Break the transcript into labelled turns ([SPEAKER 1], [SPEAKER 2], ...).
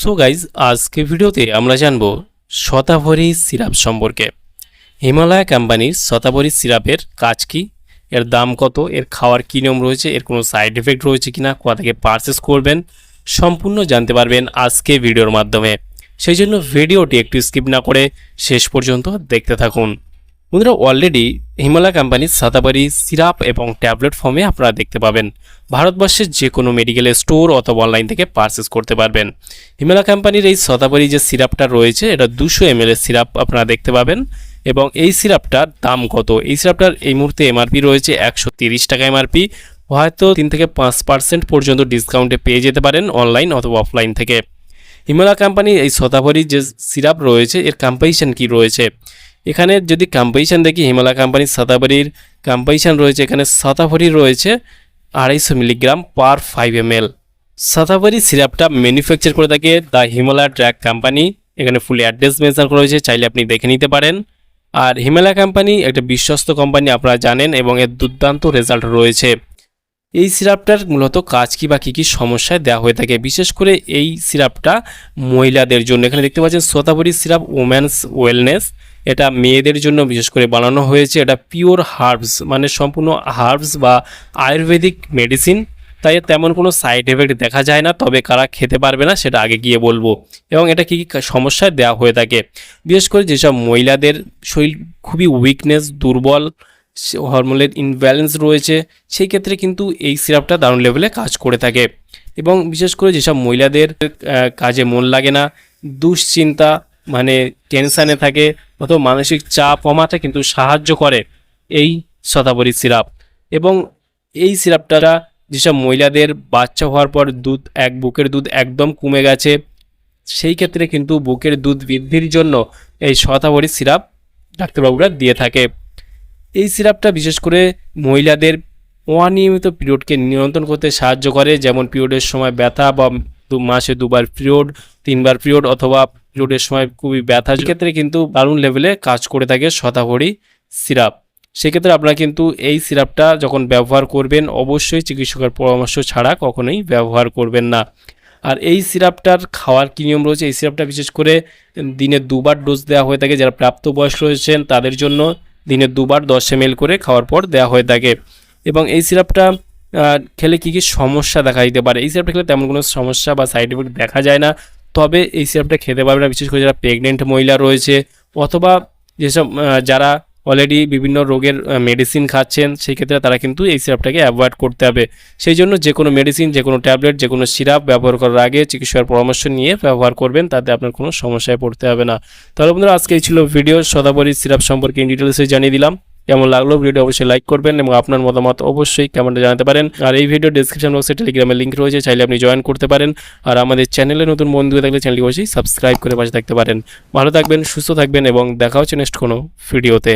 [SPEAKER 1] So guys আজকে ভিডিওতে আমরা জানবো শতাবরী সিরাপ সম্পর্কে। হিমালয় কোম্পানির শতাবরী সিরাপের কাজ কি, এর দাম কত, এর খাওয়ার কী নিয়ম রয়েছে, এর কোনো সাইড এফেক্ট রয়েছে কিনা, কোথা থেকে পারচেস করবেন, সম্পূর্ণ জানতে পারবেন আজকে ভিডিওর মাধ্যমে। সেই জন্য ভিডিওটি একটু স্কিপ না করে শেষ পর্যন্ত দেখতে থাকুন। বন্ধুরা, অলরেডি হিমালয় কোম্পানির শতাবরী সিরাপ এবং ট্যাবলেট ফর্মে আপনারা দেখতে পাবেন। ভারতবর্ষের যে কোনো মেডিকেল স্টোর অথবা অনলাইন থেকে পারচেস করতে পারবেন। হিমালয় কোম্পানির এই শতাবরী যে সিরাপটা রয়েছে, এটা 200 ml এর সিরাপ আপনারা দেখতে পাবেন। এবং এই সিরাপটার দাম কত, এই সিরাপটার এই মুহূর্তে এমআরপি রয়েছে 130 টাকা এমআরপি। হয়তো 3 থেকে 5% পর্যন্ত ডিসকাউন্টে পেয়ে যেতে পারেন অনলাইন অথবা অফলাইন থেকে। হিমালয় কোম্পানির এই শতাবরী যে সিরাপ রয়েছে, এর কম্পোজিশন কি রয়েছে, এখানে যদি কম্পোজিশন দেখি, হিমালয় কোম্পানির শতাবরীর কম্পোজিশন রয়েছে, এখানে শতাবরী রয়েছে 250 মিলিগ্রাম পার 5 ml। শতাবরী সিরাপটা ম্যানুফ্যাকচার করে থাকে দ্য হিমালয় ড্রাগ কোম্পানি। এখানে ফুল অ্যাড্রেস মেনশন করা হয়েছে, চাইলে আপনি দেখে নিতে পারেন। আর হিমালয় কোম্পানি একটা বিশ্বস্ত কোম্পানি, আপনারা জানেন, এবং এর দুর্দান্ত রেজাল্ট রয়েছে। এই সিরাপটার মূলত কাজ কি বা কী কী সমস্যায় দেওয়া হয়ে থাকে, বিশেষ করে এই সিরাপটা মহিলাদের জন্য। এখানে দেখতে পাচ্ছেন শতাবরী সিরাপ ওমেন্স ওয়েলনেস, এটা মেয়েদের জন্য বিশেষ করে বানানো হয়েছে। এটা পিওর হার্বস, মানে সম্পূর্ণ হার্বস বা আয়ুর্বেদিক মেডিসিন, তাই তেমন কোনো সাইড এফেক্ট দেখা যায় না। তবে কারা খেতে পারবে না সেটা আগে গিয়ে বলবো। এবং এটা কী কী সমস্যায় দেওয়া হয়ে থাকে, বিশেষ করে যেসব মহিলাদের শরীর খুবই উইকনেস, দুর্বল, হরমোনের ইনব্যালেন্স রয়েছে, সেই ক্ষেত্রে কিন্তু এই সিরাপটা দারুণ লেভেলে কাজ করে থাকে। এবং বিশেষ করে যেসব মহিলাদের কাজে মন লাগে না, দুশ্চিন্তা মানে টেনশানে থাকে, অথবা মানসিক চাপ কমাতে কিন্তু সাহায্য করে এই শতাবরী সিরাপ। এবং এই সিরাপটা যেসব মহিলাদের বাচ্চা হওয়ার পর বুকের দুধ একদম কমে গেছে, সেই ক্ষেত্রে কিন্তু বুকের দুধ বৃদ্ধির জন্য এই শতাবরী সিরাপ ডাক্তারবাবুরা দিয়ে থাকে। এই সিরাপটা বিশেষ করে মহিলাদের অনিয়মিত পিরিয়ডকে নিয়ন্ত্রণ করতে সাহায্য করে, যেমন পিরিয়ডের সময় ব্যথা বা মাসে 2বার পিরিয়ড, 3বার পিরিয়ড, অথবা পিরিয়ডের সময় খুবই ব্যথা, ক্ষেত্রে কিন্তু দারুণ লেভেলে কাজ করে থাকে শতাবরী সিরাপ। সেক্ষেত্রে আপনারা কিন্তু এই সিরাপটা যখন ব্যবহার করবেন, অবশ্যই চিকিৎসকের পরামর্শ ছাড়া কখনোই ব্যবহার করবেন না। আর এই সিরাপটার খাওয়ার কী নিয়ম রয়েছে, এই সিরাপটা বিশেষ করে দিনে 2বার ডোজ দেওয়া হয়ে থাকে। যারা প্রাপ্তবয়স্ক রয়েছেন তাদের জন্য দিনে 2বার 10 ml করে খাওয়ার পর দেওয়া হয়ে থাকে। এবং এই সিরাপটা খেলে কী কী সমস্যা দেখা দিতে পারে, এই সিরাপটা খেলে তেমন কোনো সমস্যা বা সাইড এফেক্ট দেখা যায় না। তবে এই সিরাপটা খেতে পারবে না বিশেষ করে যারা প্রেগনেন্ট মহিলা রয়েছে, অথবা যেসব যারা অলরেডি বিভিন্ন রোগের মেডিসিন খাচ্ছেন, সেই ক্ষেত্রে তারা কিন্তু এই সিরাপটাকে অ্যাভয়েড করতে হবে। সেই জন্য যে কোনো মেডিসিন, যে কোনো ট্যাবলেট, যে কোনো সিরাপ ব্যবহার করার আগে চিকিৎসকের পরামর্শ নিয়ে ব্যবহার করবেন, তাতে আপনার কোনো সমস্যায় পড়তে হবে না। তাহলে বন্ধুরা, আজকে এই ছিল ভিডিও শতাবরী সিরাপ সম্পর্কে ইন ডিটেলসে জানিয়ে দিলাম। কেমন লাগলো ভিডিও অবশ্যই লাইক করবেন এবং আপনার মতামত অবশ্যই কমেন্টে জানাতে পারেন। আর এই ভিডিও ডেসক্রিপশন বক্সে টেলিগ্রামের লিঙ্ক রয়েছে, চাইলে আপনি জয়েন করতে পারেন। আর আমাদের চ্যানেলে নতুন বন্ধু থাকলে চ্যানেলটি অবশ্যই সাবস্ক্রাইব করে পাশে থাকতে পারেন। ভালো থাকবেন, সুস্থ থাকবেন এবং দেখা হচ্ছে নেক্সট কোনো ভিডিওতে।